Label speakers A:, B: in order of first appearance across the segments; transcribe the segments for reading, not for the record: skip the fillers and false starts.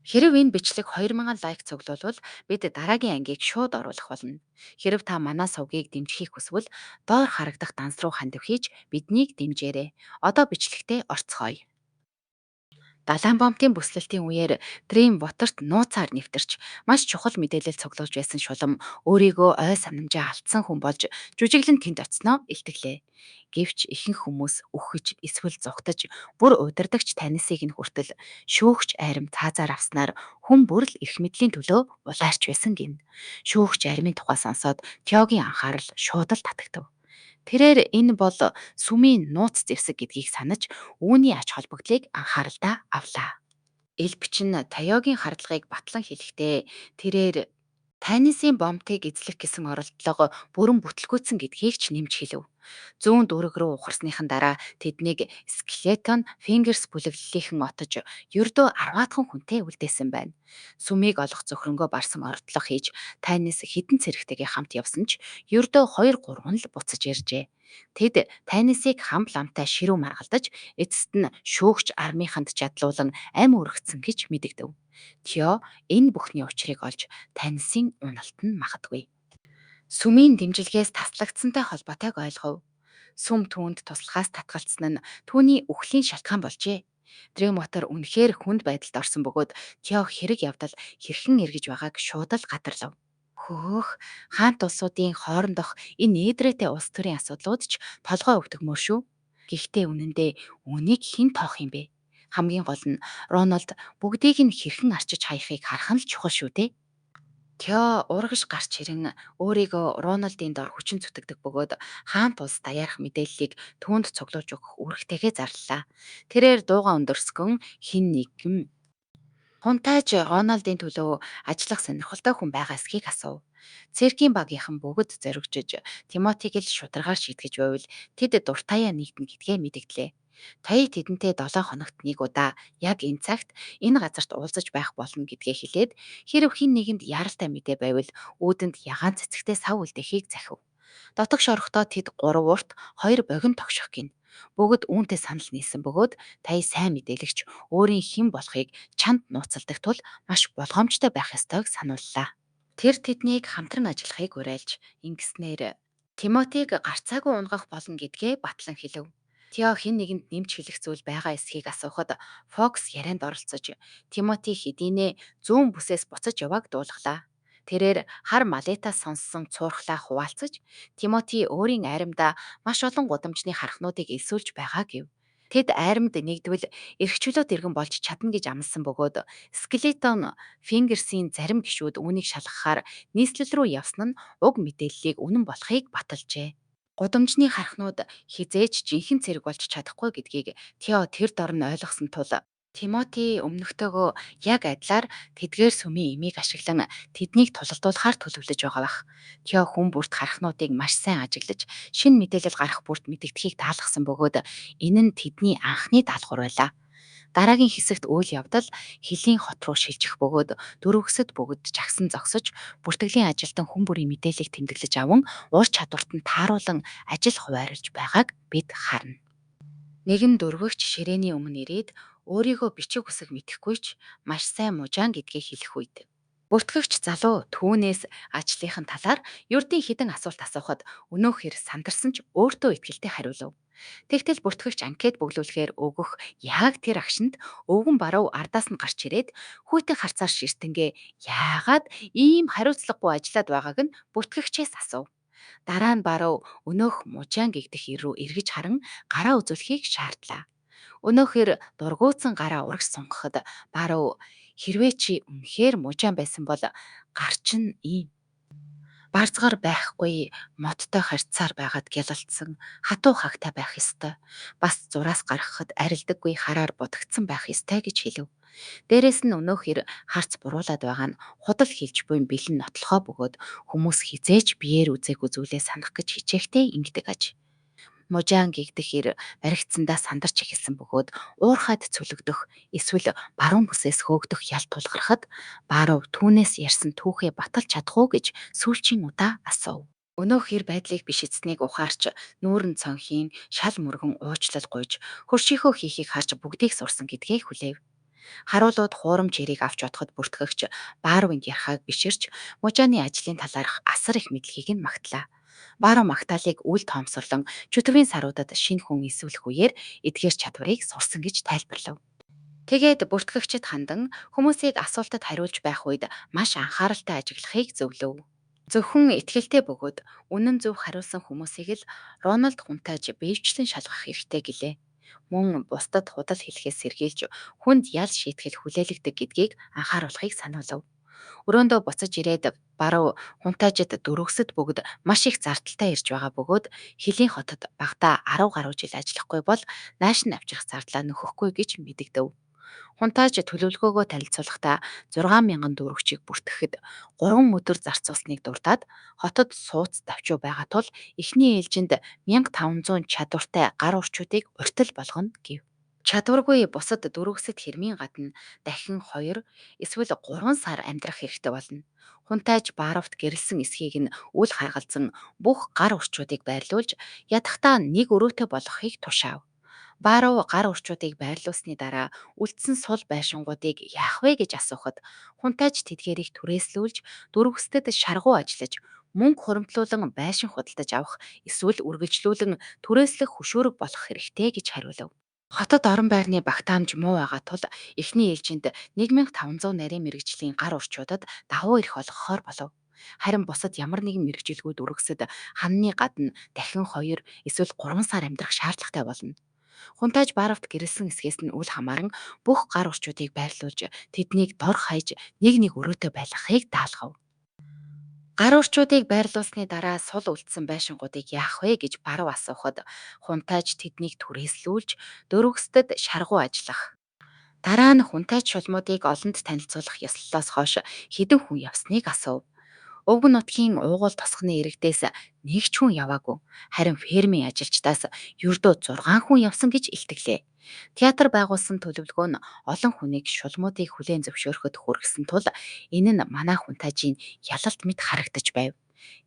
A: Хэрэв энэ бичлэг 2000 лайк цуглуулвал бид дараагийн ангийг шууд оруулах болно. Хэрэв та манай сувгийг дэмжихийг хүсвэл доор харагдах данс руу хандивхийж биднийг дэмжээрэй. Одоо бичлэгтээ орцгоё. Далайн бомтын бүслэлтийн үеэр Дрим Water-т нууцаар нэвтэрч маш чухал мэдээлэл цуглуулж байсан шулам өөрийгөө ой санамжаа алдсан хүн болж жүжиглэн тэнд очсноо илтгэлээ. Гэвч ихэнх хүмүүс үхэж эсвэл зугтаж бүр удирдахч танисыг нь хүртэл шүүгч айрам цаазаар авснаар хүн бүр л эрх мэдлийн төлөө улаарч байсан гин. Шүүгч айрмын тухай сонсоод Тёгийн анхаарал шууд л татагдав. Тэрээр энэ бол сүмийн нууц зэвсэг гэдгийг санаж үүний ач холбогдлыг анхааралдаа авлаа. Элбч нь Таяогийн хардлагыг батлан хэлэхдээ тэрээр Танисын бомтыг эзлэх гэсэн оролдлого бүрэн бүтлгүүцсэн гэдгийг ч нэмж хэлв. Зүүн дүүрэг рүү ухарсныхан дараа тэднийг скелетон фингерс бүлэглэлийнхэн отож ердөө 10-аад хүнтэй үлдээсэн байна. Сүмийг олох зөвхөнгөө барсан оролдлого хийж Танис хідэн цэрэгтэйгээ хамт явсан ч ердөө 2-3 л буцаж иржээ. Тэд Танисыг хам ламтай ширүү маргалдаж эцэст нь шүүгч армийнханд чадлуулан ам өргөцсөн гэж мэдэгдэв. Тё энэ бүхний учрыг олж Танисын уналт нь магадгүй. Сүмийн дэмжлэгээс таслагдсантай холбоотойг ойлгов. Сүм түүнд туслахаас татгалцсан нь түүний үхлийн шалтгаан болжээ. Дремотор үнэхээр хүнд байдалд орсон бөгөөд Тё хэрэг явдал хэрхэн эргэж байгааг шууд л гадарлав. Хөөх, хаант улсуудын хоорондох энэ нээдрээтэй улс төрийн асуудлууд ч толгой өвдөгмөр шүү. Гэхдээ үнэндээ үнийг хэн тоох юм бэ? Хамгийн гол нь Рональд бүгдийг нь хэрхэн арчиж хаяхыг харах нь л чухал шүү дээ. Тё урагш гарч ирэн өөрийгөө Роналдын дор хүчин зүтгэдэг бөгөөд хаант улс даяарх мэдээллийг түүнд цуглуулж өгөх үүрэгтэйгээ зарлалаа. Тэрээр дууга өндөрсгөн хин нэгэн хунтайж Роналдын төлөө ажиллах сонирхолтой хүн байгаа эсхийг асуув. Циркийн багийнхан бүгд зоригжиж Тимотиг л шударгаар шийтгэж байвал тэд дуртаяа нэгдэнэ гэдгээ мэдгдлээ. Тая тэдэнтэй 7 хоногт нэг удаа яг энэ цагт энэ газарт уулзаж байх болно гэдгээ хэлээд хэрэв хин нэгэнд яаралтай мэдээ байвал үүдэнд ягаан цэцэгтэй сав үлдэхийг захив. Дотогш орохдоо тэд 3 урт 2 богино тогших гин. Бүгд үүнтэй санал нийсэн бөгөөд тая сайн мэдээлэгч өөрийн хэн болохыг чанд нууцалдаг тул маш болгоомжтой байх ёстойг санууллаа. Тэр тэднийг хамтран ажиллахыг уриалж ингэснээр Тимотиг гарцаагүй унгах болно гэдгээ батлан хэлв. Тио хэн нэгэнд нэмж хэлэх зүйл байгаа эсхийг асуухад Фокс ярианд оролцож Тимоти хэдийнэ зүүн бүсээс буцаж явааг дуулгалаа. Тэрээр хар малетаас сонссон цуурхлаа хуваалцаж Тимоти өөрийн айрамдаа маш олон гудамжны харахнуудыг элсүүлж байгаа гэв. Тэд айрамд нэгдвэл эрх чөлөөт иргэн болж чадна гэж амласан бөгөөд скелетон фингерсийн зарим гишүүд үүнийг шалгахаар нийслэл рүү явсан нь уг мэдээллийг үнэн болохыг баталжээ. Гудамжны хархнууд хизээч жинхэнэ цэрэг болж чадахгүй гэдгийг Тео тэр дор нь ойлгосон тул Тимоти өмнөхтөөгөө яг адилаар тэдгээр сүмийн эмийг ашиглан тэднийг тулалдуулахаар төлөвлөж байгаа бах. Тео хүн бүрт хархнуудыг маш сайн ажиглаж шинэ мэдээлэл гарах бүрт мэдэгдэхийг таалгасан бөгөөд энэ нь тэдний анхны даалгавар байлаа. Дараагийн хэсэгт үйл явдал Хилийн хот руу шилжих бөгөөд дөрвөсөд бүгд жагсан зогсож бүртгэлийн ажилтан хүн бүрийн мэдээллийг тэмдэглэж аван ур чадварт нь тааруулан ажил хуваарлаж байгааг бид харна. Нэгэн дөрвөгч ширээний өмнө ирээд өөрийгөө бичих үсэг мэдэхгүй ч маш сайн мужаан гэдгийг хэлэх үед бүртгэгч залуу түүнээс ажлынхан талаар ердийн хідэн асуулт асуухад өнөөхөр сандарсан ч өөртөө ихтэй хариулв. Тэгтэл бүртгэгч анкет бөглүүлэхээр өгөх яг тэр агшинд өвгөн баруун ардаас нь гарч ирээд хүйтэн харцаар ширтэнгээ яагаад ийм хариуцлагагүй ажиллаад байгааг нь бүртгэгчээс асуув. Дараа нь баруун өнөөх мужаан гэгдэх ир рүү эргэж харан гараа үзүүлэхийг шаардлаа. Өнөөхөр дургуутсан гараа урагш сунгахад баруун хэрвээ чи үнэхээр мужаан байсан бол гарч нь ийм барцгаар байхгүй модтой харьцаар байгаад гялалцсан хатуу хагтай байх ёстой. Бас зураас гаргахад арилдаггүй хараар будагдсан байх ёстой гэж хэлв. Дээрээс нь өнөөхөр харц буруулаад байгаа нь худал хилж буй бэлэн нотлохоо бөгөөд хүмүүс хизээж биеэр үзээгүй зүйлээ санах гэж хичээхтэй ингэдэг аж. Мужаан гэгдэх ир баригдсандаа сандарч эхэлсэн бөгөөд уурхайд цөлөгдөх эсвэл баруун бүсээс хөөгдөх ял тулгархад баруун түүнээс ярьсан түүхээ баталж чадах уу гэж сүүлчийн удаа асуув. Өнөөх хэр байдлыг биш эцнийг ухаарч нүүрэн цонхийн шал мөргөн уучлал гуйж хөршийнхөө хийхийг харж бүгдийг сурсан гэдгээ хүлээв. Харуулууд хуурамч хэрийг авч бодоход бүртгэгч Барвинд ярахаг биширч мужааны ажлын талаарх асар их мэдлэгийг нь магтлаа. Баро магтаалыг үл тоомсорлон чөтгөрийн саруудад шинэ хүн эсвэлэх үеэр эдгээр чадварыг сурсан гэж тайлбарлав. Тэгээд бүртгэгчд хандан хүмүүсийг асуултад хариулж байх үед маш анхааралтай ажиглахыг зөвлөв. Зөвхөн итгэлтэй бөгөөд үнэн зөв хариулсан хүмүүсийг л Рональд хунтааж биевчлэн шалгах хэрэгтэй гэлээ. Мөн бусдад худал хэлэхээс сэргийлж хүнд ял шийтгэл хүлээлгдэг гэдгийг анхааруулахыг сануулв. Өрөөндөө буцаж ирээд баруун хунтаажид дөрөвсөд бүгд маш их зардалтай ирж байгаа бөгөөд Хөлийн хотод багада 10 гаруй жил ажиллахгүй бол нааш нь авчрах зардлаа нөхөхгүй гэж мэдэгдэв. Хунтааж төлөвлөгөөгөө танилцуулахдаа 6,000 дүүрэгчийг бүртгэхэд 3 өдөр зарцуулсныг дурдаад хотод сууц давчуу байгаа тул эхний ээлжинд 1500 чадвартай гар орчуудыг уртал болгоно гэв. Чадваргүй бусад дөрвөсөд хэрмийн гадна дахин 2 эсвэл 3 сар амьдрах хэрэгтэй болно. Хунтайж Бааравт гэрэлсэн эсхийг нь үл харгалзан бүх гар орчуудыг байрлуулж ядахтаа нэг өрөөтэй болгохыг тушаав. Баарав гар орчуудыг байрлуулсны дараа үлдсэн сул байшингуудыг яах вэ гэж асуухад хунтайж тэдгээрийг түрээслүүлж дөрвөсдөд шаргуу ажиллаж мөнгө хуримтлуулан байшин худалдаж авах эсвэл үргэлжлүүлэн түрээслэх хөшөөрөг болох хэрэгтэй гэж хариулав. Хотод орон байрны багтаамж муу байгаа тул эхний ээлжинд 1500 нарийн мэрэгжлийн гар орчуудад давуу эрх олгохоор болов. Харин бусад ямар нэгэн мэрэгжилгүүд үргэсэд ханны гадна дахин 2 эсвэл 3 сар амьдрах шаардлагатай болно. Хунтайж Бааравт гэрэлсэн эсгээс нь үл хамааран бүх гар орчуудыг байрлуулж тэднийг дор хаяж нэг нэг өрөөтэй байлгахыг даалгав. Гар орчуудыг байрлуулсны дараа сул үлдсэн байшингуудыг яах вэ гэж Барав асуухад хунтайж тэднийг түрээслүүлж дөрвөсдөд шаргуу ажиллах. Дараа нь хунтайж шулмуудыг олонд танилцуулах ёслолоос хойш хэдэн хүн явсныг асуув. Өвгөн нутгийн уугуул тосгоны иргэдээс нэг ч хүн яваагүй. Харин фермийн ажилчдаас ердөө 6 хүн явсан гэж илтгэлээ. Театр байгуулсан төлөвлөгөө нь олон хүнийг шулмуудыг хүлээн зөвшөөрөхөд хүргэсэн тул энэ нь манай хунтаажийн ялалт мэт харагдаж байв.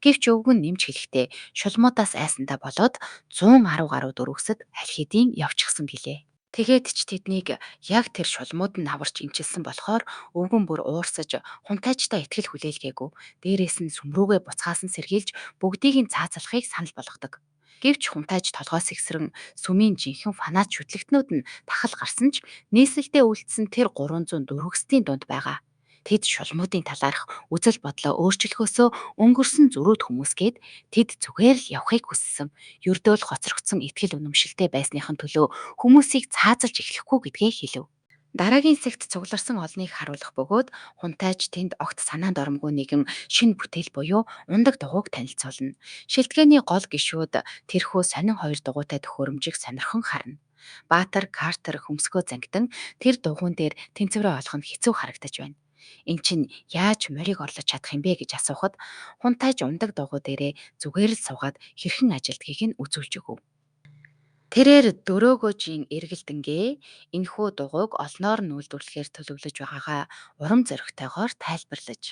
A: Гэвч өвгөн нэмж хэлэхдээ шулмуудаас айсандаа болоод 110 гаруй дөрвөсөд аль хэдийн явчихсан гэлээ. Тэгээд ч тэднийг яг тэр шулмууд нь аварч имчилсэн болохоор өвгөн бүр уурсаж хунтайчтай итгэл хүлээлгээгүй. Дээрээс нь сүмрүүгээ буцаасан сэргийлж бүгдийг нь цаацалахыг санал болгодог. Гэвч хунтайж толгоос ихсрэн сүмийн жинхэнэ фанат шүтлэгтнүүд нь тахал гарсан ч нийслэлдээ үлдсэн тэр 300 дөрвөстийн дунд байгаа. Тэд шулмуудын талаарх үзэл бодлоо өөрчлөхөөсөө өнгөрсөн зөрүүд хүмүүсгээд тэд зүгээр л явахыг хүссэн. Ердөө л хоцрогдсон итгэл үнэмшилтэй байсныхан төлөө хүмүүсийг цаазалж эхлэхгүй гэдгээ хэлв. Дараагийн сэгт цугларсан олныг харуулах бөгөөд хунтайж тэнд огт санаанд оромгүй нэгэн шинэ бүтээл буюу ундаг дугуйг танилцуулна. Шилтгэний гол гишүүд тэрхүү сонин хоёр дугуйтай төхөөрөмжийг сонирхон харна. Баатар Картер хөмсгөө зангидан тэр дугуйн дээр тэнцвэрээ олох нь хэцүү харагдаж байна. Эн чинь яаж морийг орлож чадах юм бэ гэж асуухад хунтайж ундаг дугуй дээрээ зүгээр л суугаад хэрхэн ажилдгийг нь үзүүлж өгөв. Тэрээр дөрөөгөөжийн эргэлдэнгээ энэхүү дугуйг олноор нь үйлдвэрлэхээр төлөвлөж байгаагаа урам зоригтойгоор тайлбарлаж.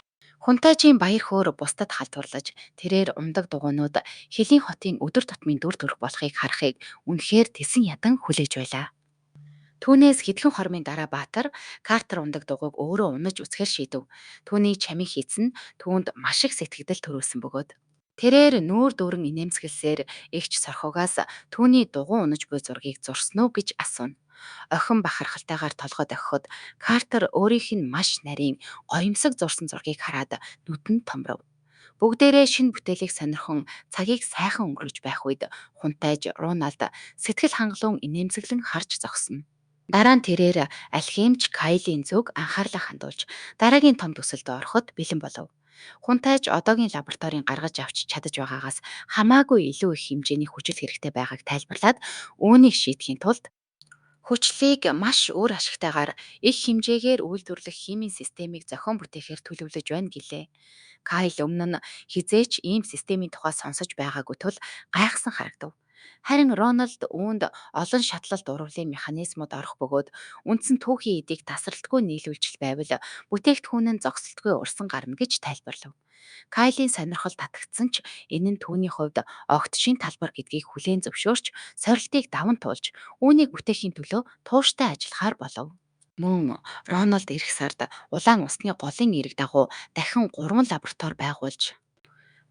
A: Хунтайжийн баяр хөөр бусдад халдварлаж тэрээр ундаг дугуйнууд Хөлийн хотын өдөр тутмын дүр төрх болохыг харахыг үнэхээр тесэн ядан хүлээж байлаа. Түүнээс хэдхэн хормын дараа Баатар Картер ундаг дугуйг өөрөө унаж үзэхээр шийдэв. Түүний чамиг хийцэн түүнд маш их сэтгэгдэл төрүүлсэн бөгөөд. Тэрээр нүүр дүүрэн инээмсэглсээр эгч сорхоогоос түүний дугуй унаж буй зургийг зурсан уу гэж асууна. Охин бахархалтайгаар толгой дохиход Картер өөрийнх нь маш нарийн гоёмсог зурсан зургийг хараад нүдэнд томров. Бүгдээрээ шинэ бүтээлийг сонирхон цагийг сайхан өнгөрүүлж байх үед хунтайж Роналд сэтгэл хангалуун инээмсэглэн харж зогсно. Дараа нь тэрээр алхимч Кайлийн зүг анхаарлаа хандуулж дараагийн том төсөлд ороход бэлэн болов. Хунтайж одоогийн лабораторийн гаргаж авч чадаж байгаагаас хамаагүй илүү их хэмжээний хүчил хэрэгтэй байгааг тайлбарлаад үүнийг шийдэхийн тулд хүчлийг маш өөр ашигтайгаар их хэмжээгээр үйлдвэрлэх химийн системийг зохион бүтээхээр төлөвлөж байна гэлээ. Кайл өмнө нь хизээч ийм системийн тухай сонсож байгаагүй тул гайхсан харагдав. Харин Рональд үүнд олон шатлалт урвалын механизмууд орох бөгөөд үндсэн түүхийн эдийг тасралтгүй нийлүүлж байвал бүтээгдэхүүн нь зогсолтгүй урсан гарна гэж тайлбарлав. Кайлийн сонирхол татагдсан ч энэ нь түүний хувьд огт шин талбар гэдгийг хүлээн зөвшөөрч сорилтыг даван туулж үүнийг бүтээхийн төлөө тууштай ажиллахаар болов. Мөн Рональд эх сард улаан усны голын эрэг дагуу дахин 3 лаборатори байгуулж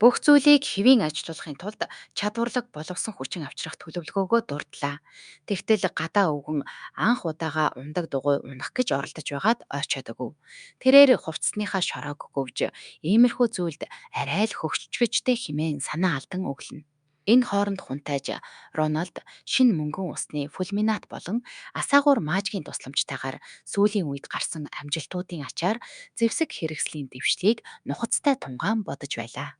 A: бүх зүйлийг хэвийн ажилуулахын тулд чадварлаг боловсон хүчин авчрах төлөвлөгөөгөө дурдлаа. Тэгтэл гадаа өвгөн анх удаага ундаг дугуй унах гэж оролдож байгаад ойчоодог. Тэрээр хувцсныхаа шороог гөвж иймэрхүү зүйлд арай л хөгжчгчтэй химэн санаа алдан өглөнө. Энэ хооронд хунтайж Рональд шинэ мөнгөн усны фулминат болон асаагуур маажгийн тусламжтайгаар сүүлийн үед гарсан амжилтуудын ачаар зэвсэг хэрэгслийн дэвшлийг нухацтай тунгаан бодож байлаа.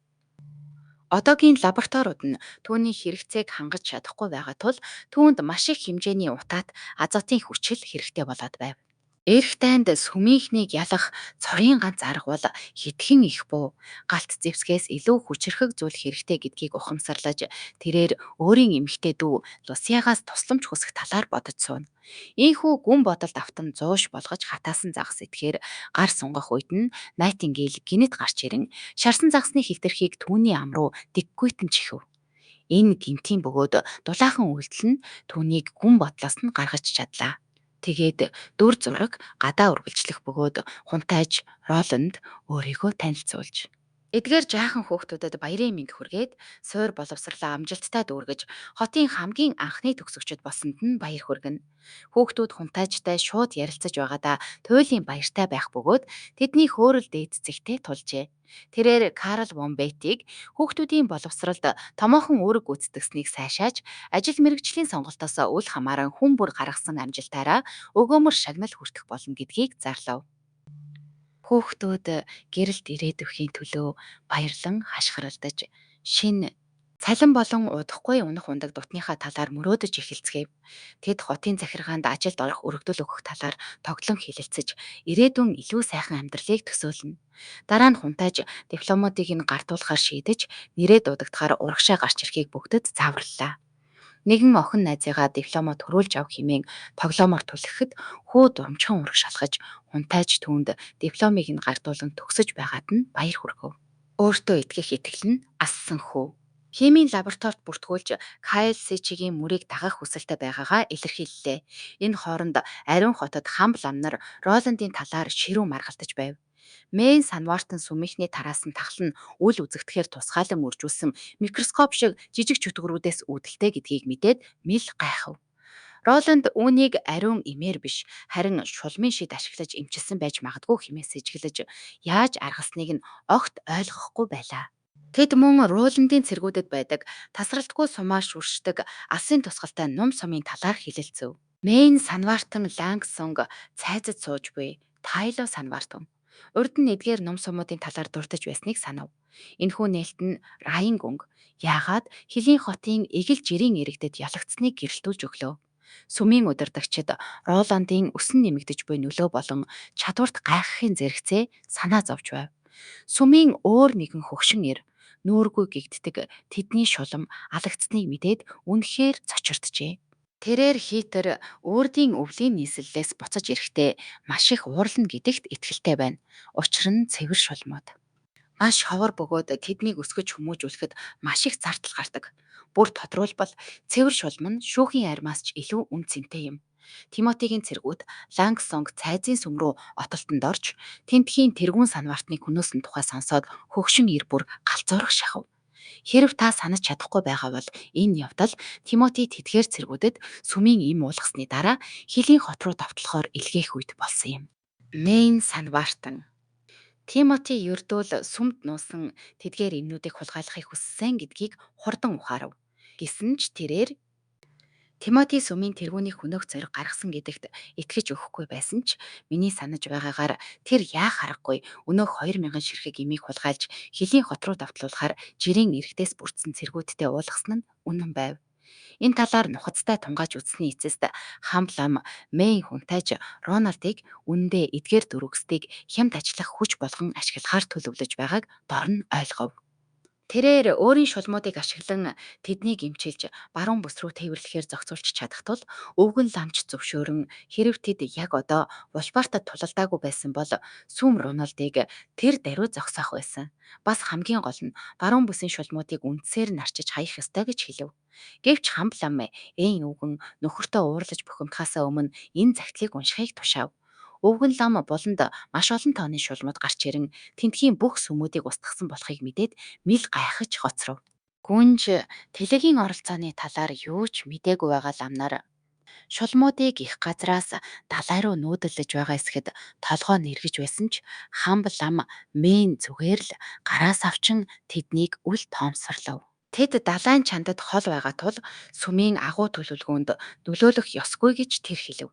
A: Одоогийн лабораториуд нь түүний хэрэгцээг хангаж чадахгүй байгаа тул түүнд маш их хэмжээний утаат азотын хүчил хэрэгтэй болоод байв. Эрх дайнд сүмийнхнийг ялах цорын ганц арга бол хитгэн их буу галт зэвсгээс илүү хүчрхэг зүйл хэрэгтэй гэдгийг ухамсарлаж тэрээр өөрийн эмэгтэй дүү Лусиагаас тусламж хүсэх талаар бодож сууна. Ийхүү гүн бодолд автан зууш болгож хатаасан загас идэхээр гар сунгах үед нь Найтингейл гинэт гарч ирэн шарсан загасны хилтерхийг түүний ам руу дэггүйтэн чихв. Энэ гинтийн бөгөөд дулаахан үйлдэл нь түүнийг гүн бодлоос нь гаргаж чадлаа. Тэгээд дүр зураг гадаа үргэлжлэх бөгөөд хунтайж Роланд өөрийгөө танилцуулж. Эдгээр жаахан хүүхдүүдэд баярын мэнд хүргээд суур боловсрлоо амжилттай дүүргэж хотын хамгийн анхны төгсөгчд болсонд нь баяр хүргэнэ. Хүүхдүүд хунтайжтай шууд ярилцаж байгаадаа туйлын баяртай байх бөгөөд тэдний хөөрөл дээдцэгтэй тулжээ. Тэрээр Карл вон Бейтиг хүүхдүүдийн боловсралд томоохон үүрэг гүйцэтгсэнийг сайшааж ажил мэргэжлийн сонголтоос үл хамааран хүн бүр гаргасан амжилтаараа өгөөмөр шагнал хүртэх болно гэдгийг зарлав. Хүүхдүүд гэрэлт ирээдүйхийн төлөө баярлан хашгиралдаж шинэ цалин болон удахгүй унах ундаг дутныхаа талаар мөрөөдөж эхэлцгээв. Тэд хотын захиргаанд ажилд орох өргөдөл өгөх талаар тоглон хэлэлцэж ирээдүйн илүү сайхан амьдралыг төсөөлнө. Дараа нь хунтайж дипломуудыг нь гартуулахаар шийдэж нэрээ дуудагдахаар урагшаа гарч ирэхийг бүгдэд зааварлаа. Нэгэн охин найзыгаа дипломоо төрүүлж авах хэмээн тоглоомоор түлхэхэд хүү дурамчхан ураг шалгаж хунтайж түүнд дипломыг нь гардуулан төгсөж байгаад нь баяр хүргэв. Өөртөө итгэх итгэл нь ассан хүү. Химийн лабораторид бүртгүүлж Кайл Сичигийн мөрийг дагах хүсэлтэй байгаагаа илэрхийллээ. Энэ хооронд ариун хотод хамбал амнар Роландын талаар ширүүн маргалдаж байв. Мэйн Санвартан сүмийнхний тараас нь тахал нь үл үзэгдэхээр тусгаалan үржүүлсэн микроскоп шиг жижиг чөтгөрүүдээс үүдэлтэй гэдгийг мэдээд Мил гайхав. Роланд үүнийг ариун имээр биш харин шулмын шид ашиглаж эмчилсэн байж магадгүй хэмээн сэжиглэж яаж аргасныг нь огт ойлгохгүй байлаа. Тэд мөн Роландын цэргүүдэд байдаг тасралтгүй сумаа шүршдэг алсын тусгалтай нум сумын талаар хэлэлцэв. Мэйн Санвартан Лангсонг цайзад сууж буй Тайло Санвартан урд нь эдгээр ном сумуудын талаар дурдж байсныг санав. Энэхүү нээлт нь Райн гүнг яагаад Хилийн хотын эгэл жирийн иргэдэд ялагдсныг гэрэлтүүлж өглөө. Сүмийн удирдагчид Роландын өсөн нэмэгдэж буй нөлөө болон чадварт гайхахын зэрэгцээ санаа зовж байв. Сүмийн өөр нэгэн хөгшин ир нүүргүй гэгддэг тэдний шулам алагдсныг мэдээд үнэхээр цочирджээ. Тэрээр хитер өөрийн өвлийн нийслэлээс буцаж ирэхдээ маш их уурлна гэдэгт итгэлтэй байна. Учир нь цэвэр шулмууд. Маш ховор бөгөөд тэднийг өсгөж хүмүүжүүлэхэд маш их зардал гардаг. Бүр тодруулбал цэвэр шулам нь шүүхийн армаас ч илүү үн цэнтэй юм. Тимотигийн цэргүүд Лангсонг цайзын сүм рүү отолтонд орж тентхийн тэргүүн санвартны хүнөөсөн тухай сонсоод хөгшин ир бүр галзуурах шахав. Хэрэв та санаж чадахгүй байгаа бол энэ явдал Тимоти тэдгээр цэргүүдэд сүмийн им уулгасны дараа Хилийн хот руу довтлохоор илгээх үед болсон юм. Мэйн Санвартан Тимоти ердөөл сүмд нуусан тэдгээр эмнүүдийг хулгайлахыг хүссэн гэдгийг хурдан ухаарав. Гэсэн ч тэрээр Тимоти сүмийн тэргүүний хөнөөх зориг гаргасан гэдэгт итгэж өгөхгүй байсан ч миний санаж байгаагаар тэр яах аргагүй өнөөх 2000 ширхэг эмийг хулгайлж Хилийн хот руу давтлуулахаар жирийн эрэгтээс бүрдсэн цэргүүдтэй уулгасан нь үнэн байв. Энэ талаар нухацтай тунгааж үзсний эцэст хамлам Мэй хунтайж Рональдыг үнэндээ эдгээр дөрвөсдгийг хямд ажиллах хүч болгон ашиглахаар төлөвлөж байгааг дор нь ойлгов. Тэрээр өөрийн шулмуудыг ашиглан тэднийг эмчилж баруун бүс рүү тээвэрлэхээр зохицуулж чадах тул өвгөн ламч зөвшөөрөн хэрэв тэд яг одоо Вулбартад тулалдаагүй байсан бол сүм Роналдыг тэр даруй зогсоох байсан. Бас хамгийн гол нь баруун бүсийн шулмуудыг үндсээр нь арчиж хаях ёстой гэж хэлв. Гэвч хамблам эйн өвгөн нөхөртөө уурлаж бухимдахаасаа өмнө энэ загтлыг уншихыг тушаав. Өвгөн лам буланд маш олон тооны шулмууд гарч ирэн тентхийн бүх сүмүүдийг устгасан болохыг мэдээд мэл гайхаж хоцров. Гүнж тэлэгийн оролцооны талаар юу ч мдээгүй байгаа ламнаар шулмуудыг их газраас далай руу нүүдэлж байгаа эсгэд толгой нэргэж байсан ч хамб лам мэн зүгээр л гараас авчин тэднийг үл тоомсорлов. Тэд далайн чандад хол байгаа тул сүмийн агуу төлөвлөгөөнд нөлөөлөх ёсгүй гэж тэр хэлв.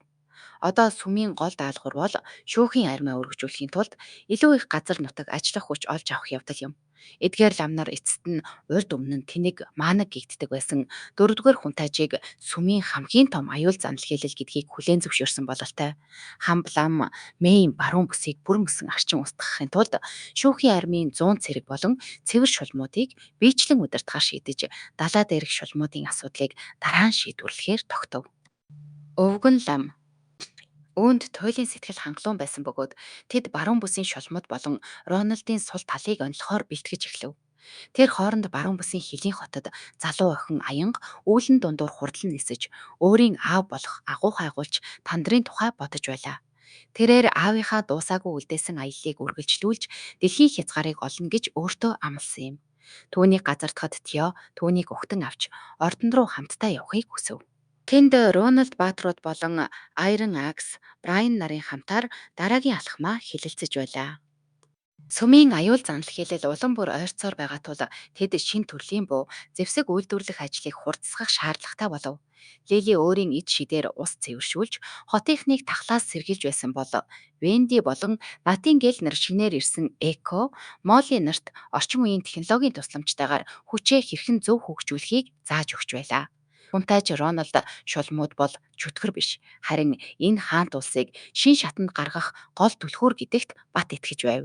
A: Одоо сүмийн гол даалгавар бол шүүхийн армиа өргөжүүлэхийн тулд илүү их газар нутаг ажиллах хүч олж авах явдал юм. Эдгээр ламнар эцэст нь урд өмнө нь тэнэг маанаг гэгддэг байсан дөрөвдүгээр хунтайжийг сүмийн хамгийн том аюул занал хэлэл гэдгийг хүлээн зөвшөөрсөн бололтой. Хамб лам Мэйн баруун бүсийг бүр мөсөн арчин устгахын тулд шүүхийн армийн 100 цэрэг болон цэвэр шулмуудыг биечлэн удирдахаар шийдэж далай дээрх шулмуудын асуудлыг дараа нь шийдвэрлэхээр тогтов. Өвгөн лам үүнд туйлын сэтгэл хангалуун байсан бөгөөд тэд баруун бүсийн шулмууд болон Рональдын сул талыг онилохоор бэлтгэж эхлэв. Тэр хооронд баруун бүсийн хөлийн хотод залуу охин аянга үүлэн дундуур хурдлан нисэж өөрийн аав болох агуухай агуулж тандрын тухай бодож байлаа. Тэрээр аавынхаа дуусаагүй үлдээсэн аяллыг үргэлжлүүлж дэлхийн хязгаарыг олно гэж өөртөө амласан юм. Түүнийг газардахад Тио түүнийг угтан авч ордон руу хамтдаа явахыг хүсв. Тэнд Рональд Баатрууд болон Айрон Акс, Брайан нарын хамтаар дараагийн алхмаа хэлэлцэж байлаа. Сүмийн аюул занал хэлэл улам бүр ойрцоор байгаа тул тэд шин төрлийн буу зэвсэг үйлдвэрлэх ажлыг хурцсгах шаардлагатай болов. Лили өөрийн эд шидээр ус цэвэршүүлж хотынхныг тахлаас сэргийлж байсан бол Венди болон Натингейл нар шинээр ирсэн Эко, Молли нарт орчин үеийн технологийн тусламжтайгаар хүчээ хэрхэн зөв хөгжүүлэхийг зааж өгч байлаа. Хунтайж Рональд шулмууд бол чөтгөр биш. Харин энэ хаант улсыг шин шатанд гаргах гол түлхүүр гэдэгт бат итгэж байв.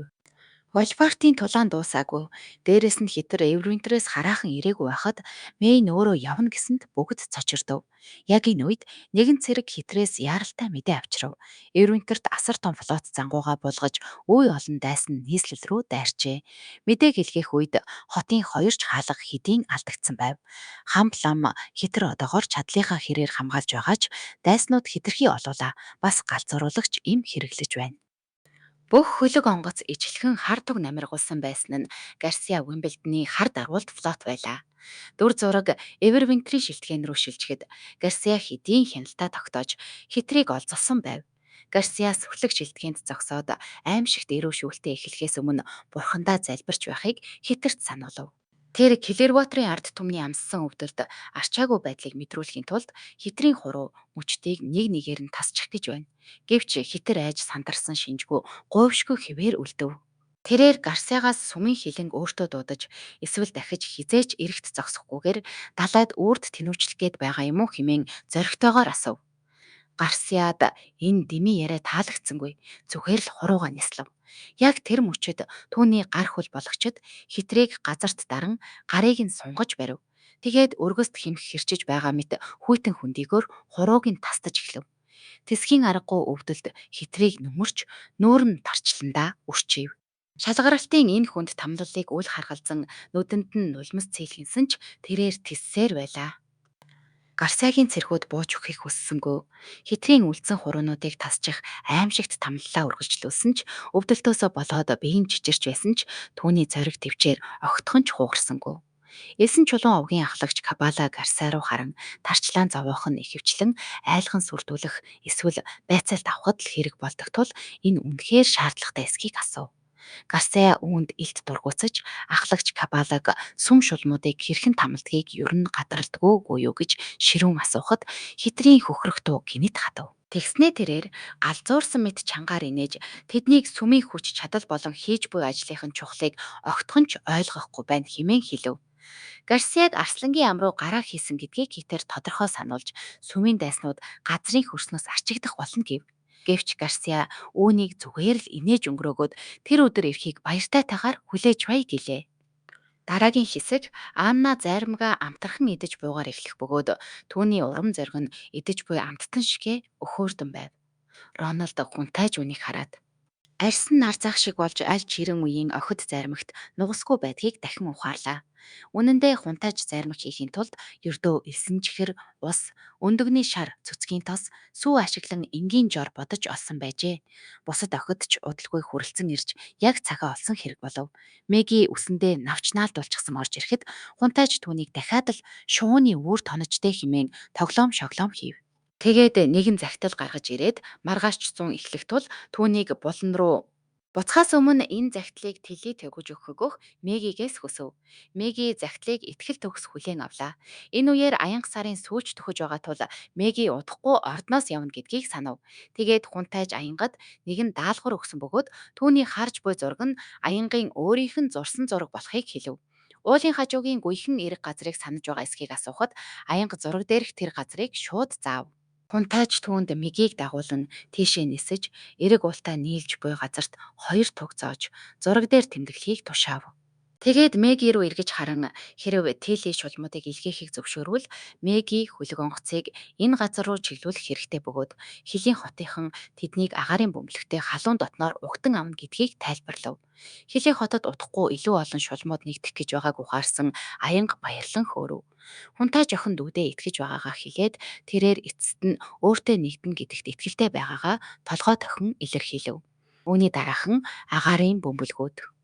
A: Вольфартын тулаан дуусаагүй. Дээрээс нь хитэр Эврвинтерээс хараахан ирээгүй байхад Мэйн өөрөө явна гэсэнд бүгд цочирдов. Яг энэ үед нэгэн цэрэг хитрээс яаралтай мэдээ авчирв. Эврвинтерт асар том флот зангуугаа буулгаж үе олон дайсан нийслэл рүү дайрчээ. Мэдээг илгээх үед хотын хоёрч хаалга хэдийн алдагдсан байв. Хамт лам хитэр одоогоор чадлынхаа хэрээр хамгаалж байгаач дайснууд хитрхи олуулаа. Бас галзууруулагч им хэрэглэж байна. Бүх хөлөг онгоц ижлэхэн хар туг намиргуулсан байсан нь Гарсиа Уимблдны хар дарвуулт флот байлаа. Дүр зураг Эвервинтрийн шилтгэн рүү шилжихэд Гарсиа хэдийн хяналтаа тогтоож хитрийг олзолсон байв. Гарсиа сүхлэг шилтгэнд зогсоод аимшигт эрүү шүүлтээ эхлэхээс өмнө бурхандаа залбирч байхыг хитэрт сануулв. Тэр Клерватрын ард түмний амссан өвдөлд арчаагүй байдлыг мэдрүүлэхийн тулд хитрийн хуруу мөчтийг нэг нэгээр нь тасчих гэж байна. Гэвч хитэр айж сандарсан шинжгүй говьшгүй хэвээр үлдэв. Тэрээр Гарсиагаас сүмийн хилэн өөртөө дуудаж эсвэл дахиж хизээч эрэгт зогсохгүйгээр далайд үрд тэнүүчлэх гээд байгаа юм уу хэмээн зоригтойгоор асуув. Гарсиад энэ дими яриа таалагдсангүй. Зүгээр л хурууга нислав. Яг тэр мөчөд түүний гар хөл бологчд хитрийг газарт даран гарыг нь сунгаж барив. Тэгээд өргөст хэмх хэрчиж байгаа мэт хүйтэн хөндийгөөр хурууг нь тастаж эхлэв. Тэсхийн аргагүй өвдөлд хитрийг нөмөрч нүүр нь тарчландаа үрчийв. Шалгаралтын энэ хүнд тамлалыг үл харгалзан нүдэнд нь нулимс цэйлгэнсэн ч тэрээр тиссээр байлаа. Гарсиагийн цэрхүүд бууж өгөхийг хүссэнгөө хитрийн үлдсэн хуруунуудыг тасчих аимшигт тамлалаа үргэлжлүүлсэн ч өвдөлтөөсөө болоод биеийн чичирч байсан ч түүний зориг төвчээр огтхон ч хугарсангүй. Элсэн чулуун овгийн ахлагч Кабала Гарсиа руу харан тарчлаан зовоохон ихэвчлэн айлхан сүрдүүлэх эсвэл байцаалт авахд л хэрэг болдог тул энэ үнэхээр шаардлагатай эсхийг асуув. Гарсиа үүнд илт дургуутсаж ахлагч Кабалаг сүм шулмуудыг хэрхэн тамладгийг ер нь гадралдаггүй юу гэж ширүүн асуухад хитрийн хөхрөх дуу гинэт хадав. Тэгснээ тэрээр галзуурсан мэт чангаар инээж тэднийг сүмийн хүч чадал болон хийж буй ажлынхын чухлыг огтхон ч ойлгохгүй байна хэмээн хэлв. Гарсиаг Арслангийн ам руу гараа хийсэн гэдгийг хитэр тодорхой сануулж сүмийн дайснууд газрын хөрснөөс арчигдах болно гэв. Гэвч Гарсиа үүнийг зүгээр л инээж өнгөрөөгөөд тэр өдөр эрхийг баяртай тагаар хүлээж бай гэлээ. Дараагийн хэсэг Анна заримгаа амтархан идэж буугаар эхлэх бөгөөд түүний урам зориг нь идэж буй амттан шигэ өхөөрдөн байв. Рональд хунтайж үнийг хараад арьсан нар зах шиг болж аль чирэн үеийн охид заримгт нугасгүй байдгийг дахин ухаарлаа. Үнэн дээр хунтайж зармаг хийхийн тулд ердөө элсэн чихэр, ус, өндөгний шар, цөцгийн тос, сүү ашиглан энгийн жор бодож олсон байжээ. Бусад охид ч удалгүй хүрэлцэн ирж яг цагаа олсон хэрэг болов. Меги үсэндээ навч наалдуулчихсан орж ирэхэд хунтайж түүнийг дахиад л шувууны үүр тоножтэй хэмээн тоглоом шоглоом хийв. Тэгээд нэгэн захидал гаргаж ирээд маргааш зун эхлэх тул түүнийг булан руу буцхаас өмнө энэ захидлыг Телли төгөж өгөх Мегигээс хүсв. Меги захидлыг итгэл төгс хүлээн авлаа. Энэ үеэр аянга сарын сүүлч төхөж байгаа тул Меги удахгүй ордноос явна гэдгийг санав. Тэгээд хунтайж аянгад нэгэн даалгавар өгсөн бөгөөд түүний харж буй зураг нь аянгийн өөрийнх нь зурсан зураг болохыг хэлв. Уулын хажуугийн гүйхэн эрэг газрыг санаж байгаа эсхийг асуухад аянга зураг дээрх тэр газрыг шууд заав. Хунтайж түүнд мөгийг дагуулан тийшээ нисэж эрэг уултаа нийлж буй газарт хоёр туг зоож зураг дээр тэмдэглэхийг тушаав. Тэгээд Меги рүү эргэж харан хэрв Телли шулмуудыг илгээхийг зөвшөөрвөл Меги хөлөг онгоцыг энэ газар руу чиглүүлэх хэрэгтэй бөгөөд Хилийн хотынхан тэднийг агаарын бөмбөлөгтэй халуун дотноор угтан авна гэдгийг тайлбарлав. Хилийн хотод удахгүй илүү олон шулмууд нэгдэх гэж байгааг ухаарсан аянга баярлан хөөрөв. Хунтаа жохон дүүдээ итгэж байгаагаа хэлээд тэрээр эцэст нь өөртөө нэгдэн гэдэгт итгэлтэй байгаагаа толгой тохин илэрхийлв. Үүний дараахан агаарын бөмбөлгүүд.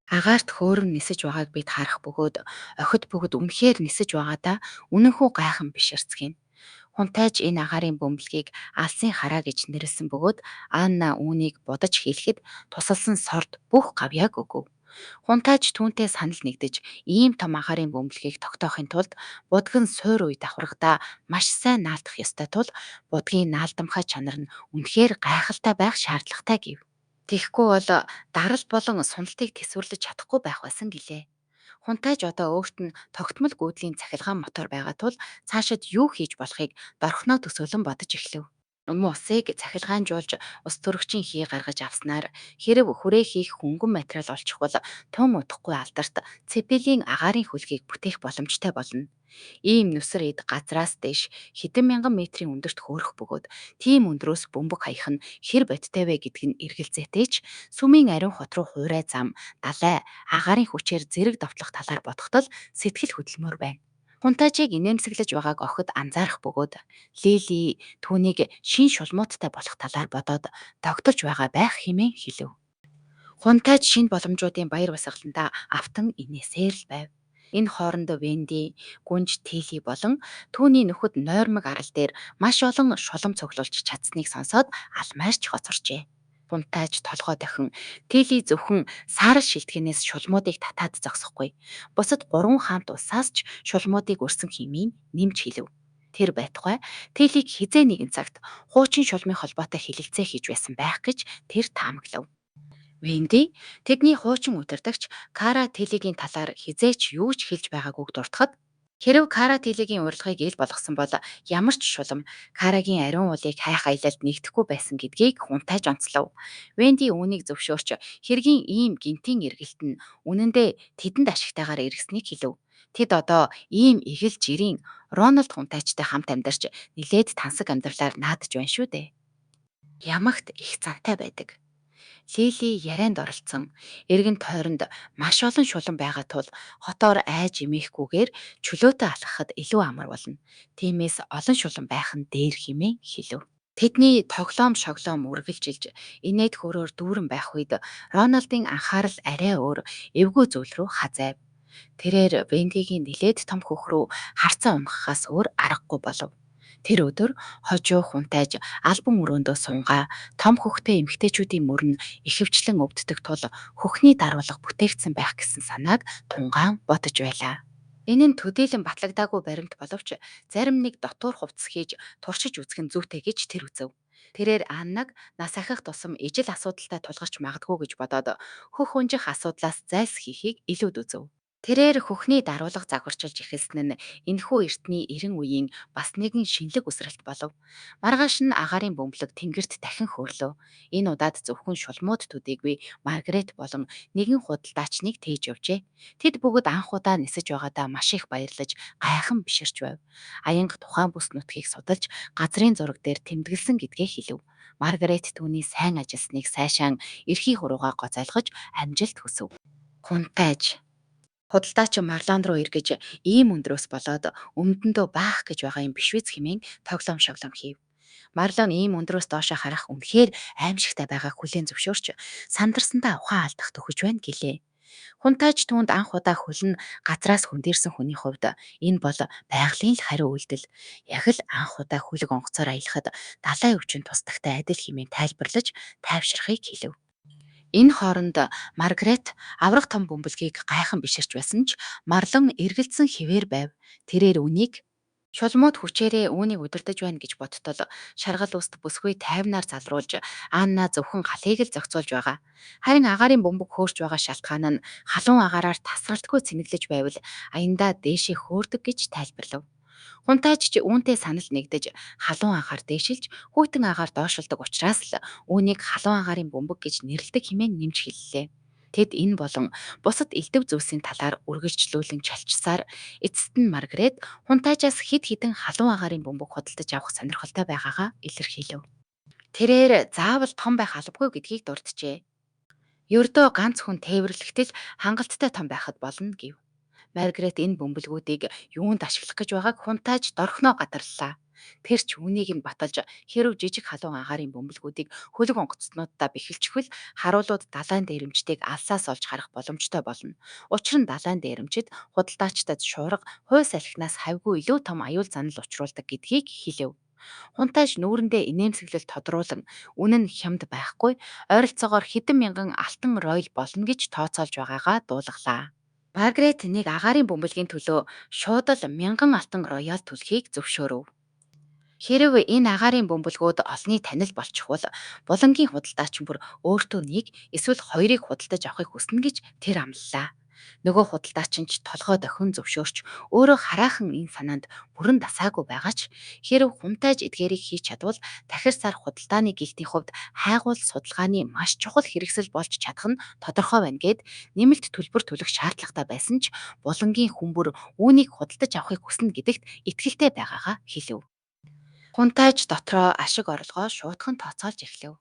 A: Агаарт хөөрөм нисэж байгааг бид харах бөгөөд охид бүгд үнэхээр нисэж байгаадаа үнэнхүү гайхан биширцгийм. Хунтайж энэ агаарын бөмбөлгийг алсын хараа гэж нэрлсэн бөгөөд Анна үүнийг будаж хийлэхэд тусалсан сорд бүх гавьяаг өгөв. Хунтайж түүнтэй санал нэгдэж ийм том агаарын бөмбөлгийг тогтоохын тулд будаг нь суур үе давхаргадаа маш сайн наалдах ёстой тул будгийн наалдамхай чанар нь үнэхээр гайхалтай байх шаардлагатай гэв. Тэгэхгүй бол даралт болон суналтыг тэсвэрлэж чадахгүй байх байсан гэлээ. Хунтайж одоо өөрт нь тогтмол гүйдлийн цахилгаан мотор байгаа тул цаашид юу хийж болохыг дорхноо төсөөлөн бодож эхлэв. Усыг цахилгаанжуулж ус төрөгчийн хий гаргаж авснаар хэрв хүрээ хийх хөнгөн материал олчих бол тун удахгүй алдарт цепелийн агаарын хөлгийг бүтээх боломжтой болно. Ийм нүсэр эд газраас дэш хэдэн мянган метрийн өндөрт хөөрөх бөгөөд тийм өндрөөс бөмбөг хаях нь хэр бодтой вэ гэдг нь эргэлзээтэй ч сүмийн ариун хот руу хуурай зам далай агаарын хүчээр зэрэг давтлах талаар бодоход л сэтгэл хөдлөмөр байна. Хунтаажийг инээмсэглэж байгааг охид анзаарах бөгөөд Лили түүнийг шин шулмууттай болох талаар бодоод тогтолж байгаа байх хэмээн хэлв. Хунтайж шинэ боломжуудын баяр баясгалантаа автан инээсээр л байв. Энэ хооронд Венди, Гүнж Телли болон түүний нөхөд нойрмог арал дээр маш олон шулам цуглуулж чадсныг сонсоод алмайрч хоцорчээ. Хунтайж толгой дохин Телли зөвхөн саарал шилтгэнээс шулмуудыг татаад зогсохгүй. Бусад 3 хаант улсаас ч шулмуудыг өрсөн хэмээн нэмж хэлв. Тэр байтугай Теллиг хизээ нэгэн цагт хуучин шулмын холбоотой хэлэлцээ хийж байсан байх гэж тэр таамаглав. Венди тэдний хуучин удирдагч Кара Телигийн талаар хизээч юу ч хэлж байгаагүй дуртахад хэрв Кара Телигийн урилгыг ил болгосон бол ямар ч шулам Карагийн ариун уулыг хайх аялалд нэгдэхгүй байсан гэдгийг хунтайж онцлов. Венди үүнийг зөвшөөрч хэргийн ийм гинтийн эргэлт нь үнэндээ тэдэнд ашигтайгаар эргэснийг хэлв. Тэд одоо ийм эгэл жирийн Рональд хунтайчтай хамт амьдарч нилээд тансаг амьдралаар наадж байна шүү дээ. Ямагт их зантай байдаг. Лили ярианд оролцсон. Эргэн тойронд маш олон шулан байгаа тул хотоор айж имээхгүйгээр чөлөөтэй алхахад илүү амар болно. Тиймээс олон шулан байх нь дээр хэмээн хэлв. Тэдний тоглоом шоглоом үргэлжилж инээд хөрөөр дүүрэн байх үед Роналдын анхаарал арай өөр эвгүй зүйл рүү хазайв. Тэрээр Вендигийн нилээд том хөх рүү харцаа унахаас өөр аргагүй болов. Тэр өдөр хожуу хунтайж албан өрөөндөө сунгаа том хөхтэй эмгтээчүүдийн мөрөн ихэвчлэн өвддөг тул хөхний даруулга бүтээгдсэн байх гэсэн санааг тунгаан бодож байлаа. Энэ нь төдийлөн батлагдаагүй баримт боловч зарим нэг дотуур хувцас хийж туршиж үзэх нь зүйтэй гэж тэр үзв. Тэрээр Аннаг нас ахих тусам ижил асуудалтай тулгарч магадгүй гэж бодоод хөх өнжих асуудлаас зайлсхийхийг илүүд үзв. Тэрээр хөхний даруулга загварчилж эхэлсэн нь энэхүү эртний 90 үеийн бас нэгэн шинэлэг үсрэлт болов. Маргааш нь агаарын бөмбөлөг тэнгэрт дахин хөөрлөө. Энэ удаад зөвхөн шулмууд төдийгүй Маргарет болон нэгэн худалдаачныг тээж явжээ. Тэд бүгд анх удаа нисэж байгаадаа маш их баярлаж гайхан биширч байв. Аянга тухайн бүс нутгийг судалж газрын зураг дээр тэмдэглэсэн гэдгээ хэлв. Маргарет түүний сайн ажилласныг сайшаан эрхий хурууга гоцайлгож амжилт хүсв. Хунтайж Худалдаач Марлон руу эргэж ийм өндрөөс болоод өмдөндөө баах гэж байгаа юм биш үз хэмээн тоглоом шоглоом хийв. Марлон ийм өндрөөс доошо харах үнэхээр аимшигтай байгааг хүлээн зөвшөөрч сандарсандаа ухаан алдах төхөж байна гэлээ. Хунтайч түүнд анх удаа хөлн газраас хөндөрсөн хүний хувьд энэ бол байгалийн л хариу үйлдэл. Яг л анх удаа хөлөг онгоцоор аялахад далайн өвчин тусдагтай адил хэмээн тайлбарлаж тайвширхыг хэлв. Энэ хооронд Маргарет аврах том бөмбөлгийг гайхан биширч байсан ч Марлон эргэлзсэн хിവэр байв. Тэрээр үнийг шулмууд хүчээрээ үүнийг удирдах байна гэж бодтол шаргал уст бүсгүй тайвнаар залруулж Анна зөвхөн галыг л зохицуулж байгаа. Харин агаарын бөмбөг хөөрч байгаа шалтгаан нь халуун агаараар тасралтгүй цэнэглэж байвал аяндаа дээшээ хөөрдөг гэж тайлбарлав. Хунтайч ч үүнтэй санал нэгдэж халуун агаар дээшилж хүйтэн агаар доошилдог учраас л үүнийг халуун агаарын бөмбөг гэж нэрлэдэг хэмээн нэмж хэллээ. Тэд энэ болон бусад элдв зүйлсийн талаар үргэлжлүүлэн чалчсаар эцэст нь Маргарет хунтайчаас хэд хэдэн халуун агаарын бөмбөг худалдаж авах сонирхолтой байгаагаа илэрхийлв. Тэрээр заавал том байх албагүй гэдгийг дурджээ. Ердөө ганц хүн тээвэрлэхдээ хангалттай том байхад болно гэв. Маргарет энэ бөмбөлгүүдийг юунд ашиглах гэж байгааг хунтайж дорхноо гадарлаа. Тэр ч үнийг нь баталж хэрэв жижиг халуун агаарын бөмбөлгүүдийг хөлөг онгоцнуудаа бэхэлчихвэл харуулууд далайн дээрэмчдийг алсаас олж харах боломжтой болно. Учир нь далайн дээрэмчид худалдаачдад шуурга, хууль салхинаас хавьгүй илүү том аюул занал учруулдаг гэдгийг хэлэв. Хунтайж нүүрэндээ инээмсэглэл тодруулан үнэн нь хямд байхгүй ойролцоогоор хэдэн мянган алтан ройл болно гэж тооцоолж байгаагаа дуулгалаа. Маргарет нэг агаарын бөмбөлгийн төлөө шууд л мянган алтан роял төлөхийг зөвшөөрөв. Хэрв энэ агаарын бөмбөлгүүд олны танил болчихвол булангийн худалдаач бүр өөртөө нэг эсвэл хоёрыг худалдаж авахыг хүснэ гэж тэр амлалаа. Нөгөө худалдаач нь ч толгой дохин зөвшөөрч өөрөө хараахан энэ санаанд бүрэн дасаагүй байгаа ч хэрв хунтайж эдгээрийг хийж чадвал дахир сар худалдааны гихтийн хувьд хайгуул судалгааны маш чухал хэрэгсэл болж чадах нь тодорхой байна гэд нэмэлт төлбөр төлөх шаардлагатай байсан ч булангийн хүн бүр үүнийг худалдаж авахыг хүснэ гэдэгт итгэлтэй байгаагаа хэлв. Хунтайж дотроо ашиг орлогоо шуудхан тооцоолж эхлэв.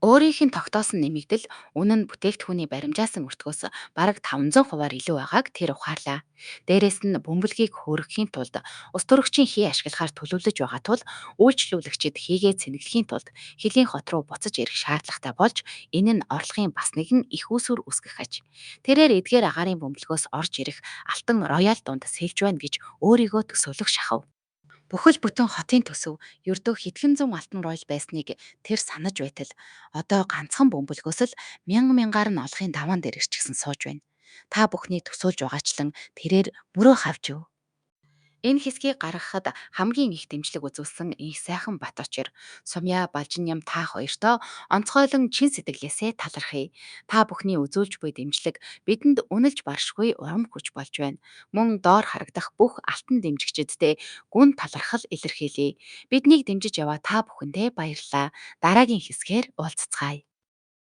A: Өөрийнх нь тогтоосон нэмэгдэл үнэн нь бүтээгдэхүүний баримжаасан өртгөөс бараг 500% илүү байгааг тэр ухаарлаа. Дээрээс нь бөмбөлгийг хөөргөхийн тулд ус төрөгчийн хий ашиглахаар төлөвлөж байгаа тул үйлчлүүлэгчид хийгээ цэнэглэхийн тулд хөлийн хот руу буцаж ирэх шаардлагатай болж энэ нь орлогын бас нэгэн их үүсвэр үүсгэх аж. Тэрээр эдгээр агаарын бөмбөлгөөс орж ирэх алтан роял дунд сэлж байна гэж өөрийгөө төсөөлөх шахав. Бүхэл бүтэн хотын төсөв ердөө хэдхэн зуун алтан ройл байсныг тэр санаж байтал одоо ганцхан бөмбөлгөөс л мянгаар нь олохын даваан дээр ирчихсэн сууж байна. Та бүхний төсөөлж байгаачлан тэрээр мөрөө хавж өг. Энэ хэсгийг гаргахад хамгийн их дэмжлэг үзүүлсэн их сайхан Баточер, Сумья Балжиням та хоёртоо онцгойлон чин сэтгэлээсээ талархъя. Та бүхний үзүүлж буй дэмжлэг бидэнд үнэлж баршгүй урам хүч болж байна. Мөн доор харагдах бүх алтан дэмжигчдтэй гүн талархал илэрхийлье. Биднийг дэмжиж яваа та бүхэндээ баярлалаа. Дараагийн хэсгээр уулзцгаая.